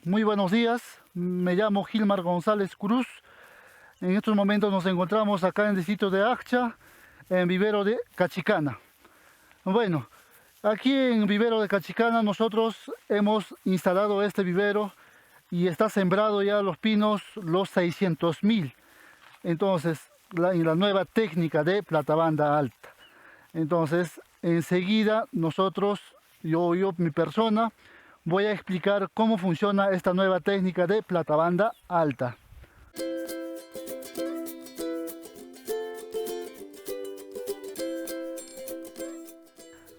Muy buenos días, me llamo Gilmar González Cruz. En estos momentos nos encontramos acá en el distrito de Accha, en vivero de Cachicana. Bueno, aquí en vivero de Cachicana nosotros hemos instalado este vivero y está sembrado ya los pinos los 600.000. Entonces, la nueva técnica de platabanda alta. Entonces, enseguida nosotros, mi persona, voy a explicar cómo funciona esta nueva técnica de platabanda alta.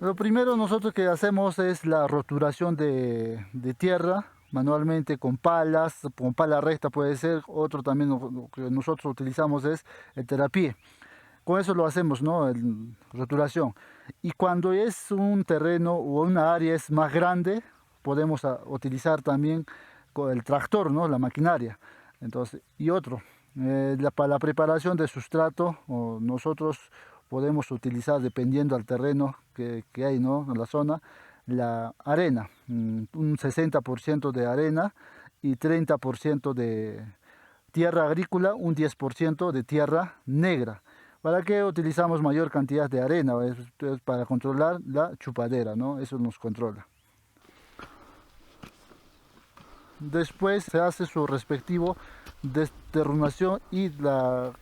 Lo primero nosotros que hacemos es la roturación de tierra manualmente con palas, con pala recta puede ser. Otro también lo que nosotros utilizamos es el terapié. Con eso lo hacemos, ¿no? Roturación. Y cuando es un terreno o una área es más grande, podemos utilizar también con el tractor, ¿no? La maquinaria. Entonces, y otro, para la preparación de sustrato, nosotros podemos utilizar, dependiendo del terreno que hay, ¿no? En la zona, la arena, un 60% de arena y 30% de tierra agrícola, un 10% de tierra negra. ¿Para qué utilizamos mayor cantidad de arena? Es para controlar la chupadera, ¿no? Eso nos controla. Después se hace su respectivo desterrunación y la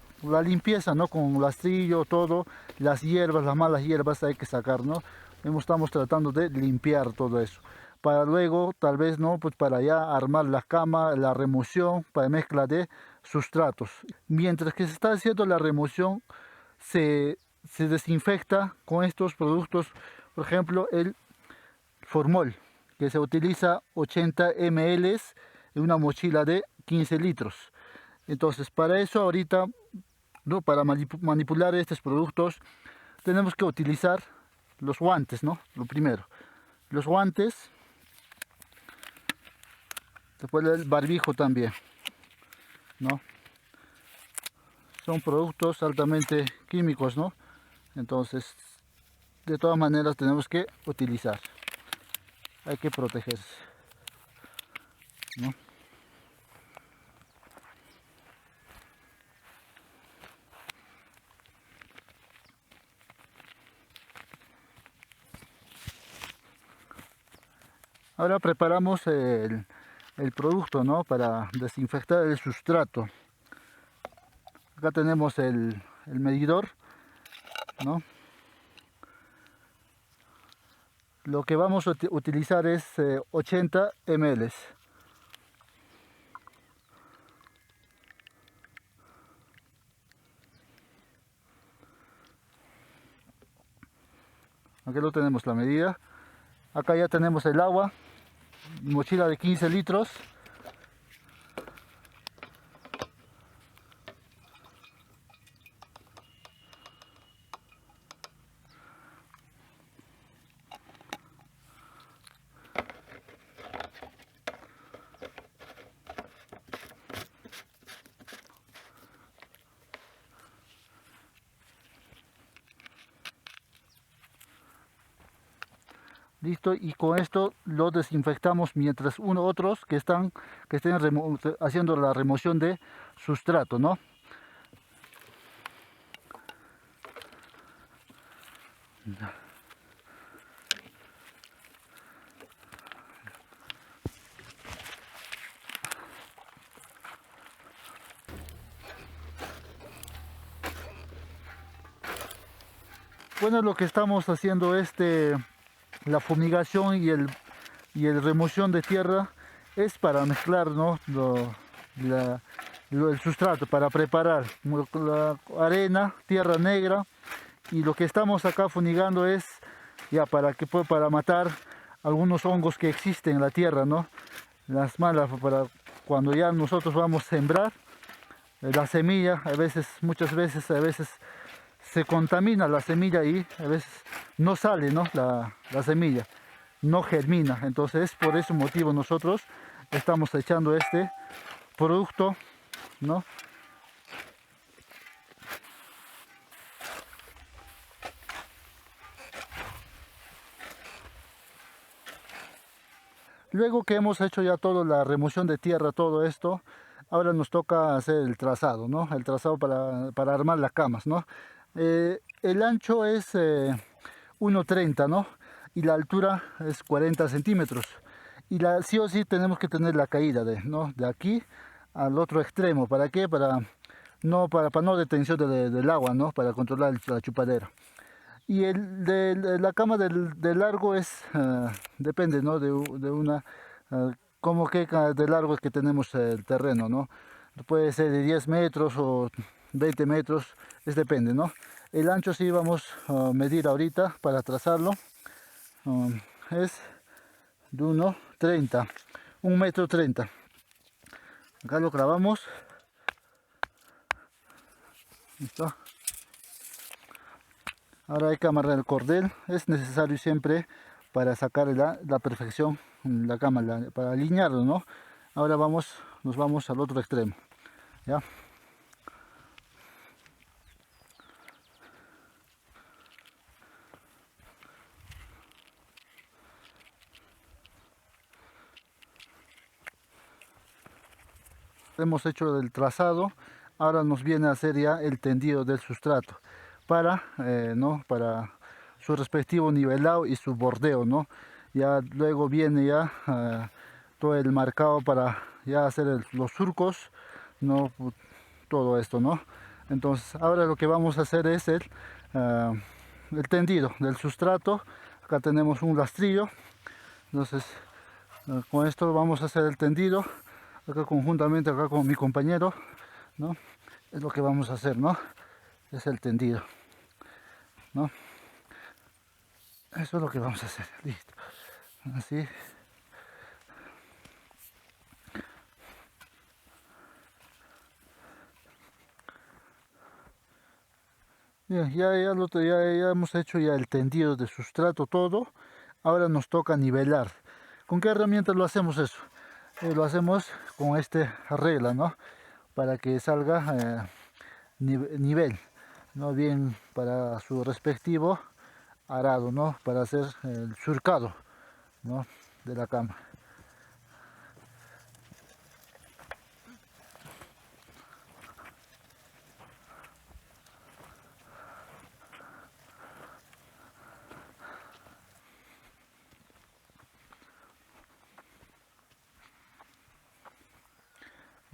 limpieza, ¿no? Con rastrillo, todo, las hierbas, las malas hierbas hay que sacar, ¿no? Estamos tratando de limpiar todo eso. Para luego, tal vez, ¿no? Pues para ya armar la cama, la remoción, para mezcla de sustratos. Mientras que se está haciendo la remoción, se desinfecta con estos productos, por ejemplo, el formol, que se utiliza 80 ml en una mochila de 15 litros. Entonces, para eso ahorita, ¿no? Para manipular estos productos, tenemos que utilizar los guantes, ¿no? Lo primero, los guantes, después el barbijo también, ¿no? Son productos altamente químicos, ¿no? Entonces, de todas maneras tenemos que utilizar, hay que protegerse, ¿no? Ahora preparamos el producto, ¿no? Para desinfectar el sustrato. Acá tenemos el medidor, ¿no? Lo que vamos a utilizar es 80 ml. Aquí lo tenemos la medida. Acá ya tenemos el agua, mochila de 15 litros. Listo, y con esto lo desinfectamos mientras otros que estén haciendo la remoción de sustrato, ¿no? Bueno, lo que estamos haciendo es la fumigación y el remoción de tierra es para mezclar, ¿no? El sustrato, para preparar la arena, tierra negra, y lo que estamos acá fumigando es ya para matar algunos hongos que existen en la tierra, ¿no? Las malas, para cuando ya nosotros vamos a sembrar la semilla, muchas veces, se contamina la semilla y a veces no sale, ¿no? La semilla, no germina. Entonces, por ese motivo nosotros estamos echando este producto, ¿no? Luego que hemos hecho ya toda la remoción de tierra, todo esto, ahora nos toca hacer el trazado, ¿no? El trazado para armar las camas, ¿no? El ancho es 1,30, ¿no? Y la altura es 40 centímetros. Y sí o sí tenemos que tener la caída ¿no? De aquí al otro extremo. ¿Para qué? Para no detención del agua, ¿no? Para controlar la chupadera. Y de la cama del largo es, depende, ¿no? De una, como que de largo es que tenemos el terreno, ¿no? Puede ser de 10 metros o 20 metros, depende, ¿no? El ancho sí vamos a medir ahorita para trazarlo, es de 1,30, 1,30 m. Acá lo clavamos, listo. Ahora hay que amarrar el cordel, es necesario siempre para sacar la perfección la cama, para alinearlo, ¿no? Ahora nos vamos al otro extremo, ¿ya? Hemos hecho el trazado, ahora nos viene a hacer ya el tendido del sustrato ¿no? Para su respectivo nivelado y su bordeo, ¿no? Ya luego viene ya todo el marcado para ya hacer los surcos, ¿no? Todo esto, ¿no? Entonces ahora lo que vamos a hacer es el tendido del sustrato. Acá tenemos un rastrillo, entonces con esto vamos a hacer el tendido acá conjuntamente acá con mi compañero, ¿no? Es lo que vamos a hacer, ¿no? Es el tendido, ¿no? Eso es lo que vamos a hacer, listo, así. Bien, ya hemos hecho ya el tendido de sustrato todo. Ahora nos toca nivelar. ¿Con qué herramienta lo hacemos eso? Lo hacemos con esta regla, ¿no? Para que salga nivel, ¿no? Bien para su respectivo arado, ¿no? Para hacer el surcado, ¿no? De la cama.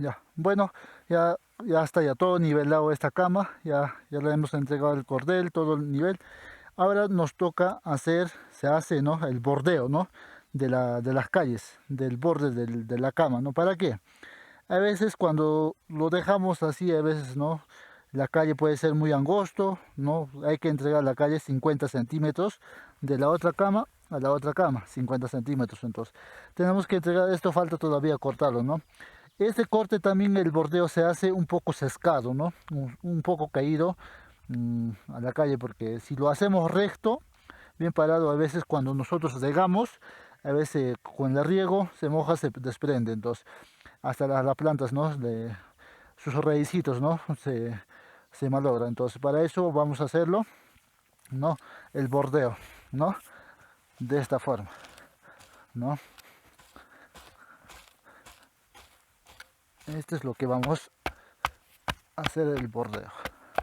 Ya, bueno, ya está ya todo nivelado esta cama, ya le hemos entregado el cordel, todo el nivel. Ahora nos toca se hace, ¿no? El bordeo, ¿no? De las calles, del borde de la cama, ¿no? ¿Para qué? A veces cuando lo dejamos así, a veces, ¿no? La calle puede ser muy angosto, ¿no? Hay que entregar la calle 50 centímetros de la otra cama a la otra cama, 50 centímetros. Entonces, tenemos que entregar, esto falta todavía cortarlo, ¿no? Este corte también el bordeo se hace un poco sescado, ¿no? Un poco caído a la calle, porque si lo hacemos recto, bien parado, a veces cuando nosotros regamos, a veces con el riego se moja, se desprende, entonces hasta las plantas, ¿no? Sus raícitos, ¿no? Se malogra. Entonces para eso vamos a hacerlo, ¿no? El bordeo, ¿no? De esta forma, ¿no? Este es lo que vamos a hacer el bordeo,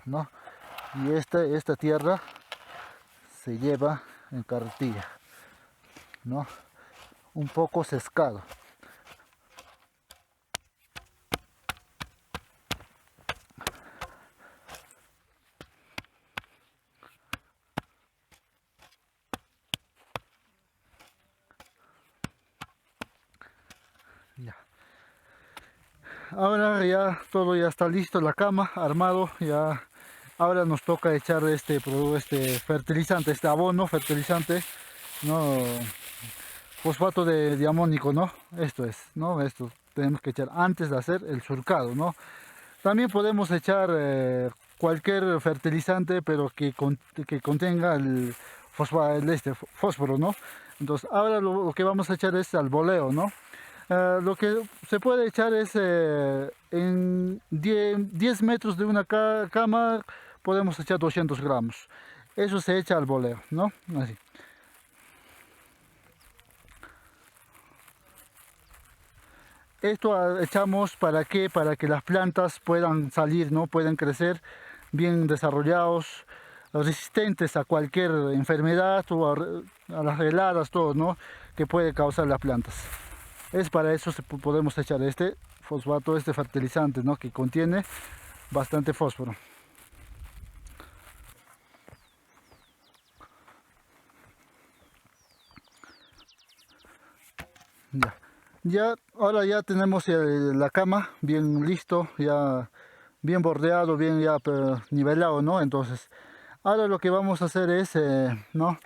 ¿no? Y esta tierra se lleva en carretilla, ¿no? Un poco sescado. Ya. Ahora ya todo ya está listo, la cama armado, ya. Ahora nos toca echar este fertilizante, este abono fertilizante, ¿no? Fosfato de diamónico, ¿no? Esto es, ¿no? Esto tenemos que echar antes de hacer el surcado, ¿no? También podemos echar cualquier fertilizante, pero que contenga fósforo, ¿no? Entonces, ahora lo que vamos a echar es al boleo, ¿no? Lo que se puede echar es en 10 metros de una cama, podemos echar 200 gramos. Eso se echa al boleo, ¿no? Así. Esto echamos ¿para qué? Para que las plantas puedan salir, ¿no? Puedan crecer bien desarrollados, resistentes a cualquier enfermedad o a las heladas, todo, ¿no? Que puede causar las plantas. Es para eso que podemos echar este fosfato, este fertilizante, ¿no? Que contiene bastante fósforo. Ahora ya tenemos la cama bien listo, ya bien bordeado, bien ya nivelado, ¿no? Entonces, ahora lo que vamos a hacer es, ¿no?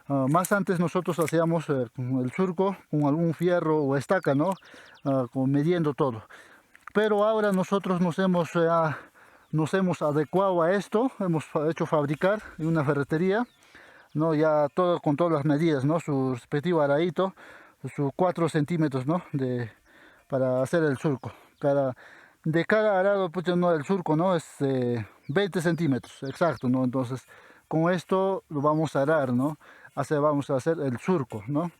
Más antes nosotros hacíamos con el surco con algún fierro o estaca, ¿no? Midiendo todo. Pero ahora nosotros nos hemos adecuado a esto, hemos hecho fabricar en una ferretería, ¿no? Ya todo con todas las medidas, ¿no? Su respectivo aradito, sus 4 centímetros, ¿no? Para hacer el surco. De cada arado, pues no, el surco, ¿no? Es 20 centímetros, exacto, ¿no? Entonces, con esto lo vamos a arar, ¿no? Vamos a hacer el surco, ¿no?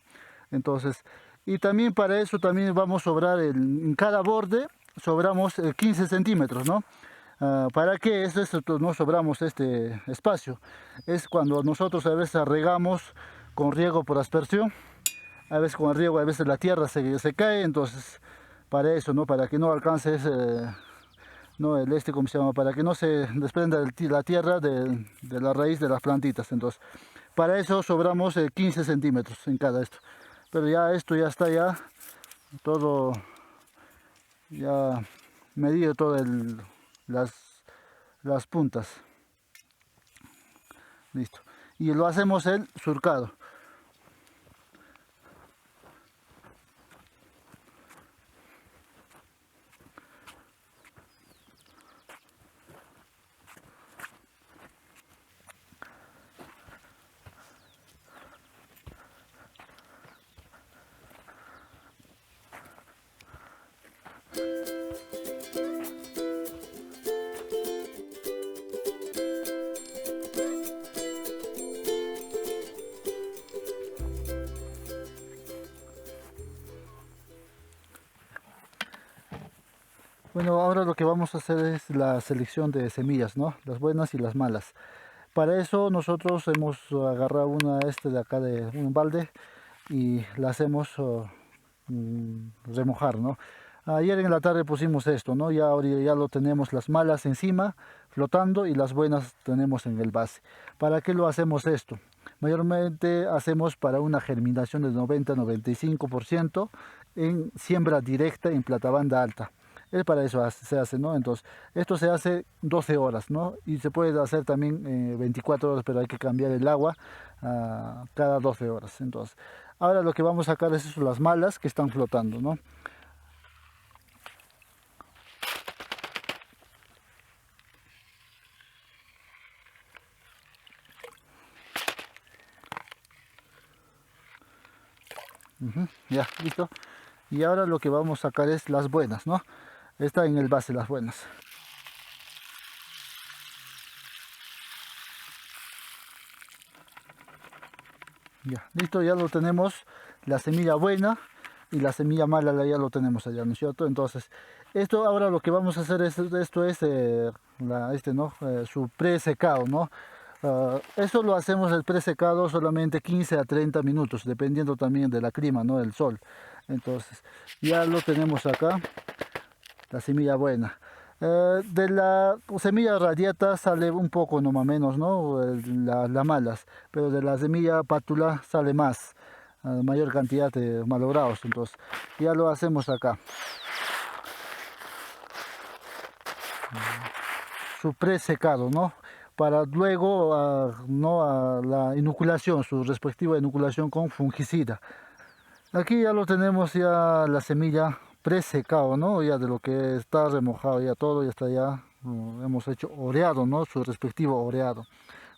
Entonces, y también para eso también vamos a sobrar, en cada borde, sobramos 15 centímetros, ¿no? ¿Para qué es esto? No sobramos este espacio. Es cuando nosotros a veces regamos con riego por aspersión, a veces con el riego, a veces la tierra se cae, entonces para eso, ¿no? Para que no alcance no, ¿cómo se llama? Para que no se desprenda la tierra de la raíz de las plantitas. Entonces, para eso sobramos 15 centímetros en cada esto. Pero ya esto ya está ya todo, ya medido todas las puntas. Listo. Y lo hacemos el surcado. Bueno, ahora lo que vamos a hacer es la selección de semillas, ¿no? Las buenas y las malas. Para eso nosotros hemos agarrado una de acá de un balde y la hacemos remojar, ¿no? Ayer en la tarde pusimos esto, ¿no? Ya ahora ya lo tenemos las malas encima flotando y las buenas tenemos en el base. ¿Para qué lo hacemos esto? Mayormente hacemos para una germinación del 90-95% en siembra directa en platabanda alta. Es para eso se hace, ¿no? Entonces, esto se hace 12 horas, ¿no? Y se puede hacer también 24 horas, pero hay que cambiar el agua cada 12 horas. Entonces, ahora lo que vamos a sacar es las malas que están flotando, ¿no? Ya, listo. Y ahora lo que vamos a sacar es las buenas, ¿no? Está en el base las buenas. Ya, listo, ya lo tenemos, la semilla buena y la semilla mala ya lo tenemos allá, ¿no es cierto? Entonces, esto ahora lo que vamos a hacer esto es ¿no? Su pre-secado, ¿no? Eso lo hacemos el pre-secado solamente 15 a 30 minutos, dependiendo también de la clima, ¿no? Del sol. Entonces, ya lo tenemos acá, la semilla buena. De la semilla radiata sale un poco nomás menos, ¿no? Las malas, pero de la semilla pátula sale más, mayor cantidad de malogrados. Entonces, ya lo hacemos acá. Su pre-secado, ¿no? Para luego, ¿no? La inoculación, su respectiva inoculación con fungicida. Aquí ya lo tenemos, ya la semilla pre-secado, ¿no? Ya de lo que está remojado, ya todo, ya está ya, hemos hecho oreado, ¿no? Su respectivo oreado.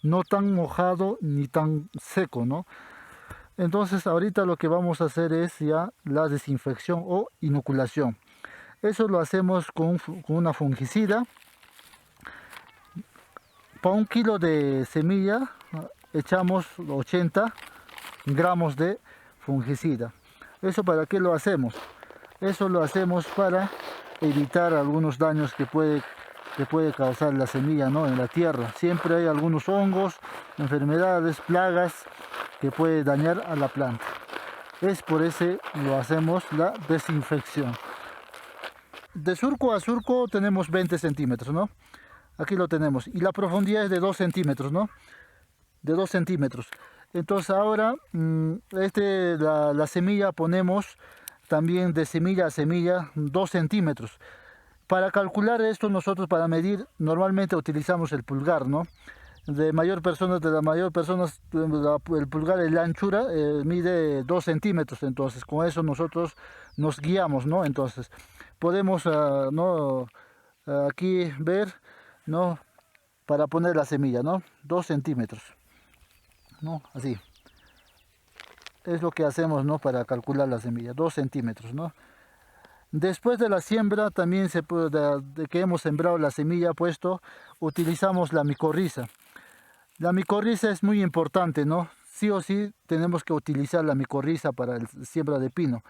No tan mojado ni tan seco, ¿no? Entonces ahorita lo que vamos a hacer es ya la desinfección o inoculación. Eso lo hacemos con una fungicida. Para 1 kilo de semilla echamos 80 gramos de fungicida. ¿Eso para qué lo hacemos? Eso lo hacemos para evitar algunos daños que puede causar la semilla, ¿no?, en la tierra. Siempre hay algunos hongos, enfermedades, plagas que puede dañar a la planta. Es por eso lo hacemos la desinfección. De surco a surco tenemos 20 centímetros, ¿no? Aquí lo tenemos. Y la profundidad es de 2 centímetros, ¿no? De 2 centímetros. Entonces ahora la semilla ponemos también de semilla a semilla 2 centímetros. Para calcular esto nosotros, para medir, normalmente utilizamos el pulgar, ¿no? De la mayor personas, el pulgar de la anchura mide 2 centímetros. Entonces con eso nosotros nos guiamos, ¿no? Entonces podemos ¿no?, aquí ver, ¿no?, para poner la semilla, ¿no? 2 centímetros, ¿no? Así es lo que hacemos, ¿no?, para calcular la semilla, 2 centímetros, ¿no? Después de la siembra, también de que hemos sembrado la semilla puesto, utilizamos la micorriza. La micorriza es muy importante, ¿no? Sí o sí tenemos que utilizar la micorriza para la siembra de pino.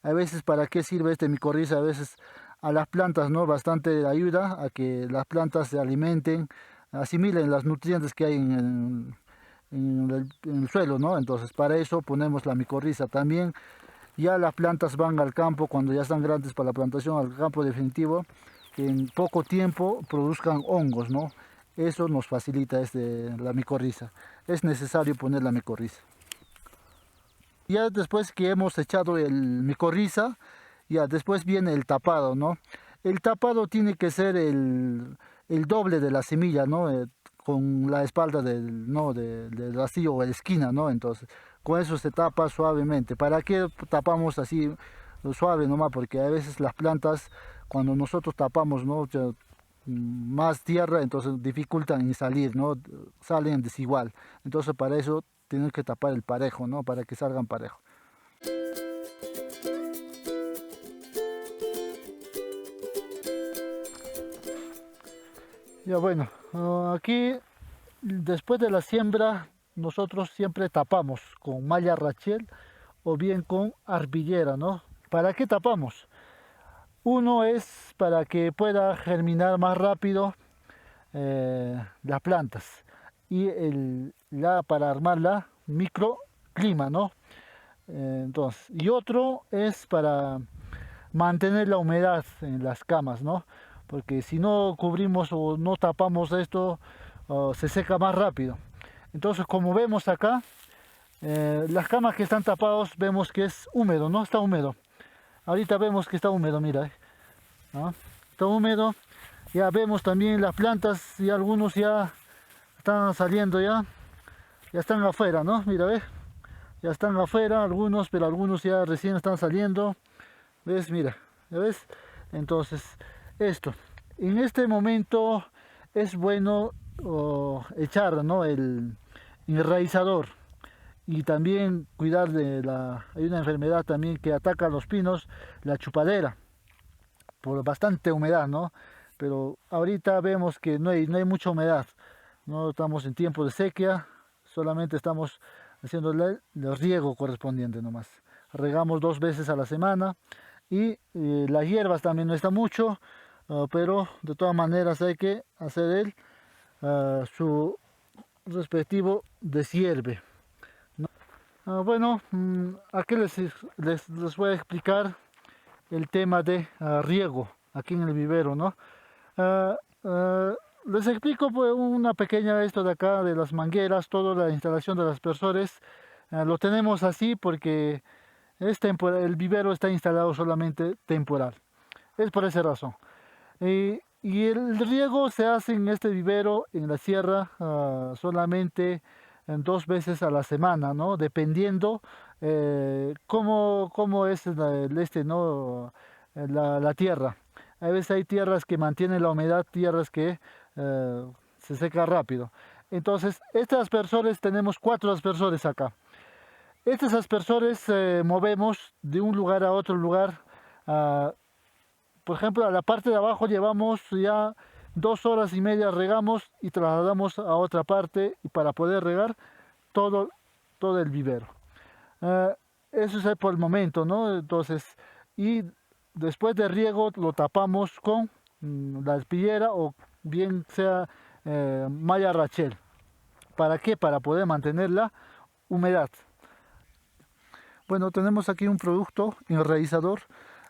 A veces, ¿para qué sirve este micorriza? A veces a las plantas, ¿no?, bastante ayuda a que las plantas se alimenten, asimilen los nutrientes que hay en el suelo, ¿no? Entonces para eso ponemos la micorriza. También ya las plantas van al campo, cuando ya están grandes para la plantación, al campo definitivo, que en poco tiempo produzcan hongos, ¿no? Eso nos facilita la micorriza. Es necesario poner la micorriza. Ya después que hemos echado el micorriza, ya después viene el tapado, ¿no? El tapado tiene que ser el doble de la semilla, ¿no? Con la espalda ¿no?, del rastrillo o de la esquina, ¿no? Entonces, con eso se tapa suavemente. ¿Para qué tapamos así suave nomás? Porque a veces las plantas, cuando nosotros tapamos, ¿no?, más tierra, entonces dificultan en salir, ¿no? Salen desigual. Entonces para eso tienen que tapar el parejo, ¿no?, para que salgan parejo. Ya bueno, aquí después de la siembra nosotros siempre tapamos con malla rachel o bien con arbillera, ¿no? ¿Para qué tapamos? Uno es para que pueda germinar más rápido las plantas, y para armar la microclima, ¿no? Entonces, y otro es para mantener la humedad en las camas, ¿no? Porque si no cubrimos o no tapamos esto, se seca más rápido. Entonces, como vemos acá, las camas que están tapadas, vemos que es húmedo, ¿no? Está húmedo. Ahorita vemos que está húmedo, mira, ¿no? Está húmedo. Ya vemos también las plantas, y algunos ya están saliendo, ya están afuera, ¿no? Mira, ¿ves? Ya están afuera algunos, pero algunos ya recién están saliendo. ¿Ves? Mira, ¿ya ves? Entonces, en este momento es bueno echar, ¿no?, el enraizador, y también cuidar hay una enfermedad también que ataca a los pinos, la chupadera, por bastante humedad, ¿no? Pero ahorita vemos que no hay mucha humedad, no estamos en tiempo de sequía, solamente estamos haciendo el riego correspondiente nomás. Regamos 2 veces a la semana, y las hierbas también no está mucho, pero de todas maneras hay que hacer su respectivo deshierve, ¿no? Bueno, aquí les voy a explicar el tema de riego aquí en el vivero, ¿no? Ah, ah, Les explico, pues, una pequeña esto de acá, de las mangueras, toda la instalación de los aspersores. Lo tenemos así porque es temporal, el vivero está instalado solamente temporal. Es por esa razón. Y el riego se hace en este vivero, en la sierra, solamente 2 veces a la semana, ¿no? Dependiendo cómo es ¿no?, la tierra. A veces hay tierras que mantienen la humedad, tierras que se seca rápido. Entonces, estos aspersores, tenemos 4 aspersores acá. Estos aspersores movemos de un lugar a otro lugar. Por ejemplo, a la parte de abajo llevamos ya 2 horas y media, regamos y trasladamos a otra parte, y para poder regar todo, todo el vivero. Eso es por el momento, ¿no? Entonces, y después de riego lo tapamos con la espiguera o bien sea malla Rachel. ¿Para qué? Para poder mantener la humedad. Bueno, tenemos aquí un producto enraizador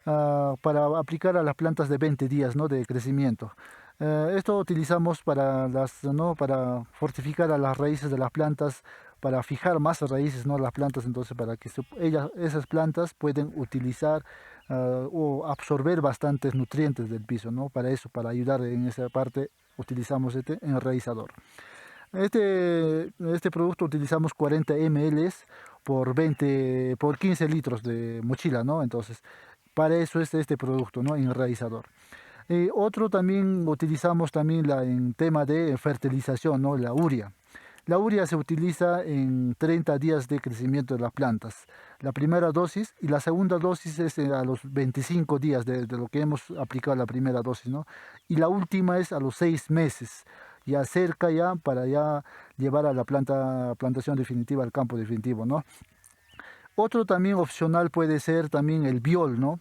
para aplicar a las plantas de 20 días, ¿no?, de crecimiento. Esto utilizamos para, ¿no?, para fortificar a las raíces de las plantas, para fijar más raíces, ¿no?, las plantas, entonces para que esas plantas pueden utilizar o absorber bastantes nutrientes del piso, ¿no? Para eso, para ayudar en esa parte, utilizamos este enraizador. Este producto utilizamos 40 ml por 15 litros de mochila, ¿no? Entonces, para eso es este producto, ¿no?, enraizador. Otro también utilizamos también en tema de fertilización, ¿no?, la urea. La urea se utiliza en 30 días de crecimiento de las plantas. La primera dosis y la segunda dosis es a los 25 días de lo que hemos aplicado la primera dosis, ¿no? Y la última es a los 6 meses, ya cerca ya para ya llevar a la plantación definitiva, al campo definitivo, ¿no? Otro también opcional puede ser también el biol, ¿no?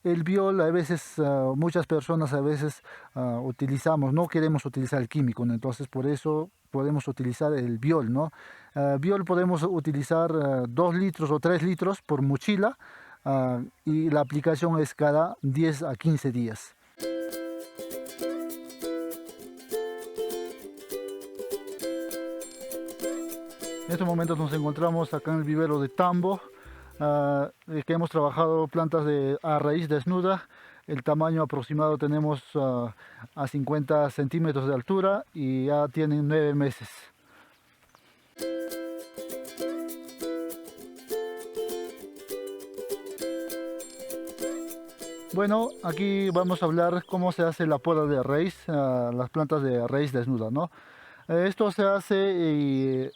El biol a veces, muchas personas a veces utilizamos, no queremos utilizar el químico, ¿no? Entonces por eso podemos utilizar el biol, ¿no? Biol podemos utilizar 2 litros o 3 litros por mochila y la aplicación es cada 10 a 15 días. En estos momentos nos encontramos acá en el vivero de Tambo, que hemos trabajado plantas a raíz desnuda. El tamaño aproximado tenemos a 50 centímetros de altura y ya tienen 9 meses. Bueno, aquí vamos a hablar cómo se hace la poda de raíz, las plantas de raíz desnuda, ¿no? Esto se hace y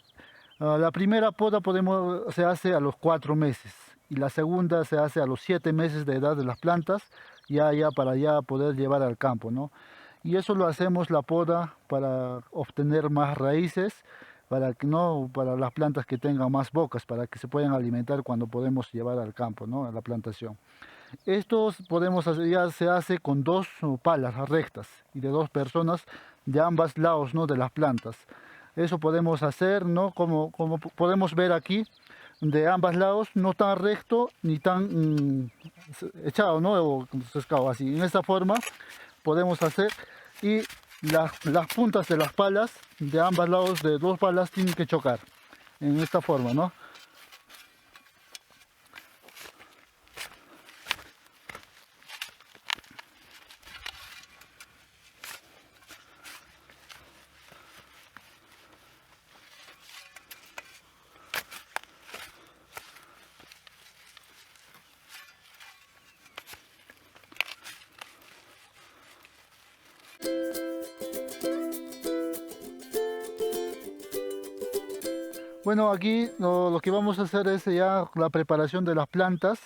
la primera poda se hace a los 4 meses y la segunda se hace a los 7 meses de edad de las plantas, ya para ya poder llevar al campo, ¿no? Y eso lo hacemos la poda para obtener más raíces, para que no, para las plantas que tengan más bocas, para que se puedan alimentar cuando podemos llevar al campo, ¿no?, a la plantación. Esto ya se hace con 2 palas rectas y de 2 personas de ambos lados, ¿no?, de las plantas. Eso podemos hacer, ¿no?, como podemos ver aquí, de ambos lados, no tan recto ni tan echado, ¿no?, o sescado, así. En esta forma podemos hacer, y las puntas de las palas de ambos lados, de 2 palas, tienen que chocar en esta forma, ¿no? Bueno, aquí lo que vamos a hacer es ya la preparación de las plantas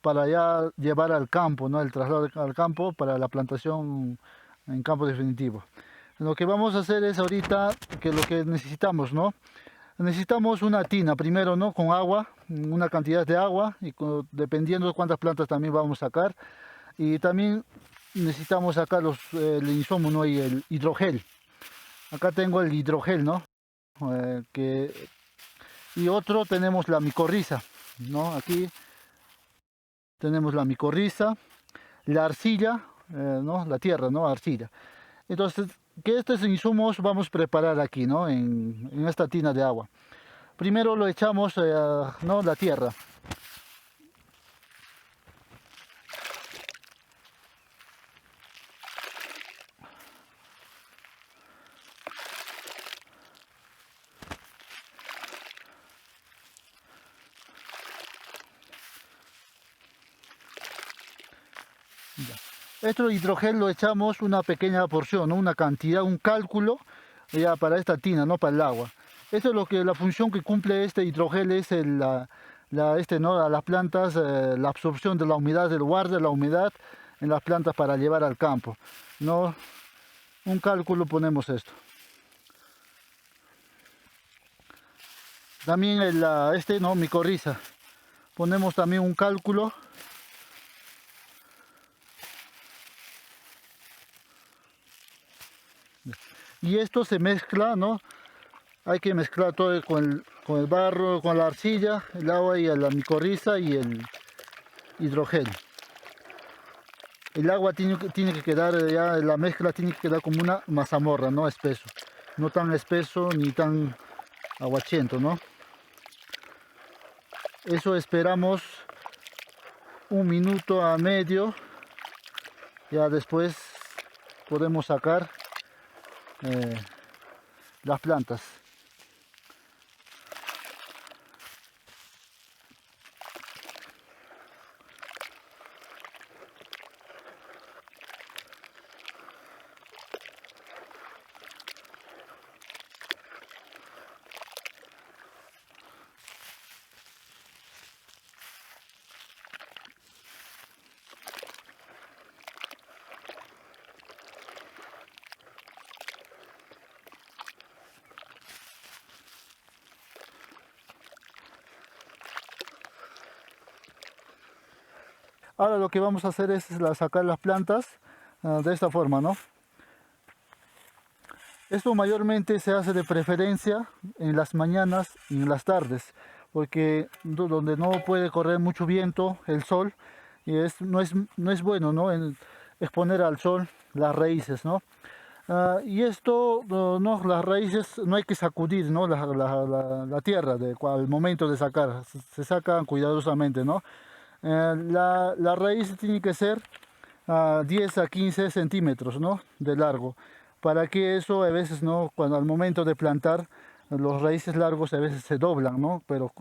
para ya llevar al campo, ¿no?, el traslado al campo para la plantación en campo definitivo. Lo que vamos a hacer es ahorita que lo que necesitamos, ¿no? Necesitamos una tina primero, ¿no?, con agua, una cantidad de agua, y dependiendo de cuántas plantas también vamos a sacar. Y también necesitamos sacar el insumo, ¿no?, y el hidrogel. Acá tengo el hidrogel, ¿no? Y otro tenemos la micorriza, ¿no? Aquí tenemos la micorriza, la arcilla, ¿no?, la tierra, ¿no?, arcilla. Entonces, que estos insumos vamos a preparar aquí, ¿no?, en esta tina de agua. Primero lo echamos, ¿no?, la tierra. Este hidrogel lo echamos una pequeña porción, ¿no?, una cantidad, un cálculo ya para esta tina, no para el agua. Esto es la función que cumple este hidrogel, es ¿no?, a las plantas, la absorción de la humedad, el guarda de la humedad en las plantas para llevar al campo, ¿no? Un cálculo ponemos esto. También ¿no?, micorriza. Ponemos también un cálculo. y esto se mezcla, ¿no? Hay que mezclar todo con el barro, con la arcilla, el agua y la micorriza y el hidrogel. El agua tiene que quedar, ya la mezcla tiene que quedar como una mazamorra, no espeso. No tan espeso ni tan aguachento, ¿no? Eso esperamos 1 minuto a medio. Ya después podemos sacar las plantas. Ahora lo que vamos a hacer es sacar las plantas de esta forma, ¿no? Esto mayormente se hace de preferencia en las mañanas y en las tardes, porque donde no puede correr mucho viento, el sol, y no es bueno, ¿no? Exponer al sol las raíces, ¿no? Y esto, no, las raíces no hay que sacudir, ¿no? La tierra al momento de sacar, se sacan cuidadosamente, ¿no? La raíz tiene que ser 10 a 15 centímetros, ¿no? De largo, para que eso a veces, ¿no? Cuando al momento de plantar, los raíces largos a veces se doblan, ¿no? Pero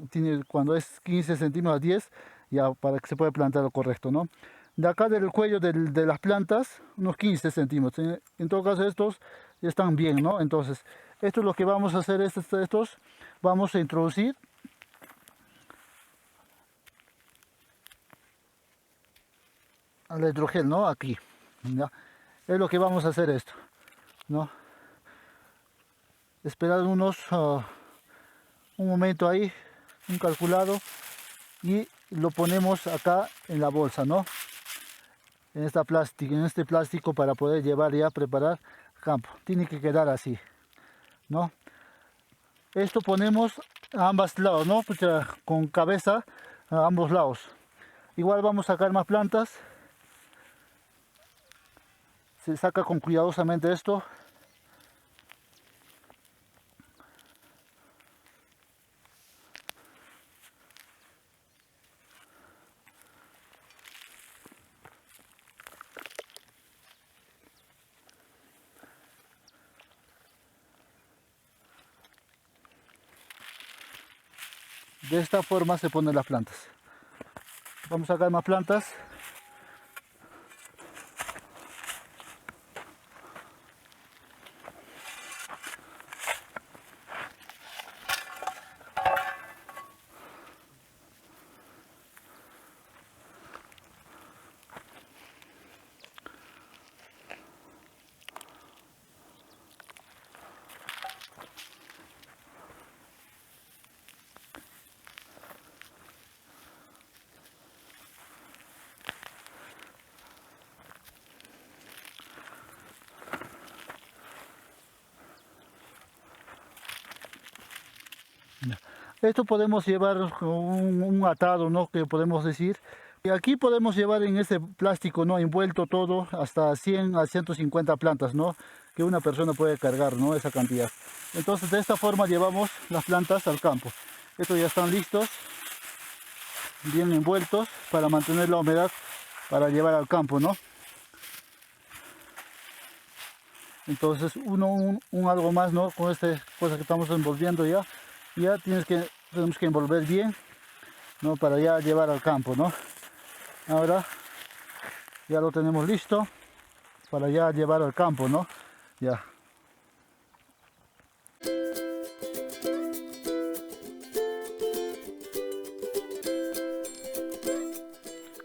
cuando es 15 centímetros a 10, ya para que se pueda plantar lo correcto, ¿no? De acá del cuello de las plantas, unos 15 centímetros. En todo caso estos están bien, ¿no? Entonces, esto es lo que vamos a hacer, estos vamos a introducir al hidrogel, ¿no? Aquí, ¿ya? Es lo que vamos a hacer esto, ¿no? Esperar un momento ahí, un calculado, y lo ponemos acá en la bolsa, ¿no? En este plástico para poder llevar ya a preparar campo. Tiene que quedar así, ¿no? Esto ponemos a ambos lados, ¿no? Pucha, con cabeza a ambos lados. Igual vamos a sacar más plantas. Se saca con cuidadosamente esto. De esta forma se ponen las plantas. Vamos a sacar más plantas. Esto podemos llevar un atado, ¿no? Que podemos decir. Y aquí podemos llevar en este plástico, ¿no? Envuelto todo hasta 100 a 150 plantas, ¿no? Que una persona puede cargar, ¿no? Esa cantidad. Entonces de esta forma llevamos las plantas al campo. Estos ya están listos, bien envueltos para mantener la humedad para llevar al campo, ¿no? Entonces un algo más, ¿no? Con esta cosa que estamos envolviendo ya tenemos que envolver bien, ¿no? Para ya llevar al campo, ¿no? Ahora ya lo tenemos listo para ya llevar al campo, ¿no? Ya.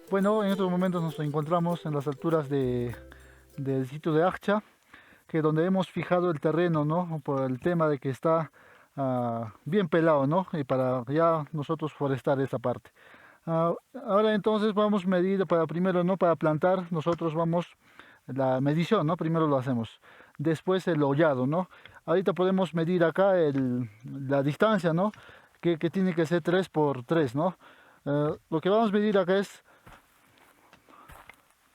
Bueno, en estos momentos nos encontramos en las alturas del sitio de Achcha, que donde hemos fijado el terreno, ¿no? Por el tema de que está bien pelado, ¿no? Y para ya nosotros forestar esa parte. Ahora entonces vamos a medir para primero, ¿no? Para plantar, nosotros vamos la medición, ¿no? Primero lo hacemos. después el hollado, ¿no? Ahorita podemos medir acá la distancia, ¿no? Que tiene que ser 3 por 3, ¿no? Lo que vamos a medir acá es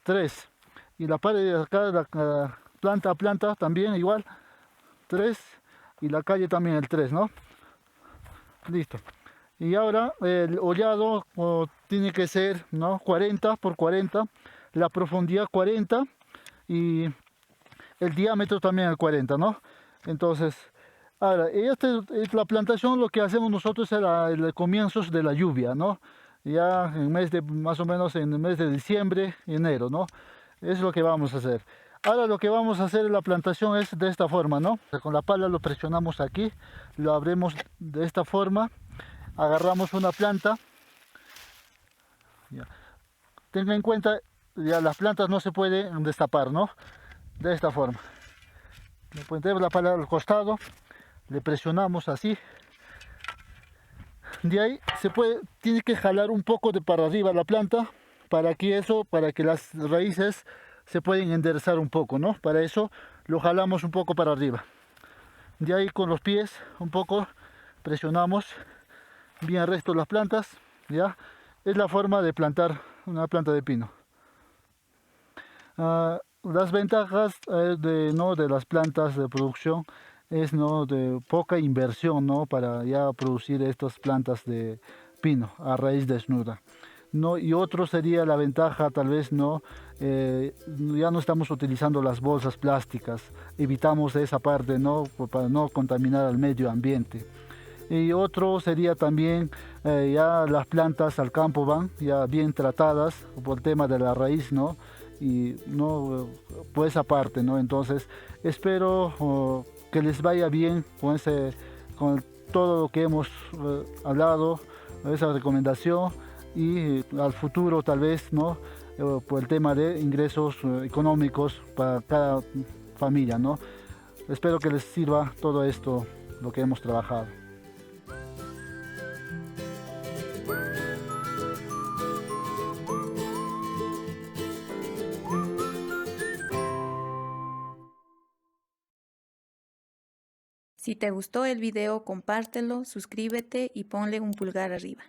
3. Y la pared de acá, planta a planta también igual, 3. Y la calle también el 3, ¿no? Listo. Y ahora el hollado tiene que ser, ¿no? 40 por 40. La profundidad 40. Y el diámetro también el 40, ¿no? Entonces, ahora, la plantación lo que hacemos nosotros es el comienzos de la lluvia, ¿no? Ya en mes de, más o menos en el mes de diciembre, enero, ¿no? Es lo que vamos a hacer. Ahora lo que vamos a hacer en la plantación es de esta forma, ¿no? Con la pala lo presionamos aquí, lo abrimos de esta forma, agarramos una planta. Ya. Tenga en cuenta, ya las plantas no se pueden destapar, ¿no? De esta forma. Le ponemos la pala al costado, le presionamos así. De ahí tiene que jalar un poco de para arriba la planta para que las raíces se pueden enderezar un poco, ¿no? Para eso lo jalamos un poco para arriba. De ahí con los pies un poco presionamos bien recto las plantas, ¿ya? Es la forma de plantar una planta de pino. Las ventajas de las plantas de producción es, ¿no?, de poca inversión, ¿no?, para ya producir estas plantas de pino a raíz desnuda, ¿no? Y otro sería la ventaja, tal vez, ¿no? Ya no estamos utilizando las bolsas plásticas, evitamos esa parte, ¿no?, para no contaminar al medio ambiente. Y otro sería también, ya las plantas al campo van ya bien tratadas por el tema de la raíz, ¿no? Y no, por esa parte, ¿no? Entonces espero que les vaya bien con todo lo que hemos hablado, esa recomendación, y al futuro tal vez, ¿no? Por el tema de ingresos económicos para cada familia, ¿no? Espero que les sirva todo esto, lo que hemos trabajado. Si te gustó el video, compártelo, suscríbete y ponle un pulgar arriba.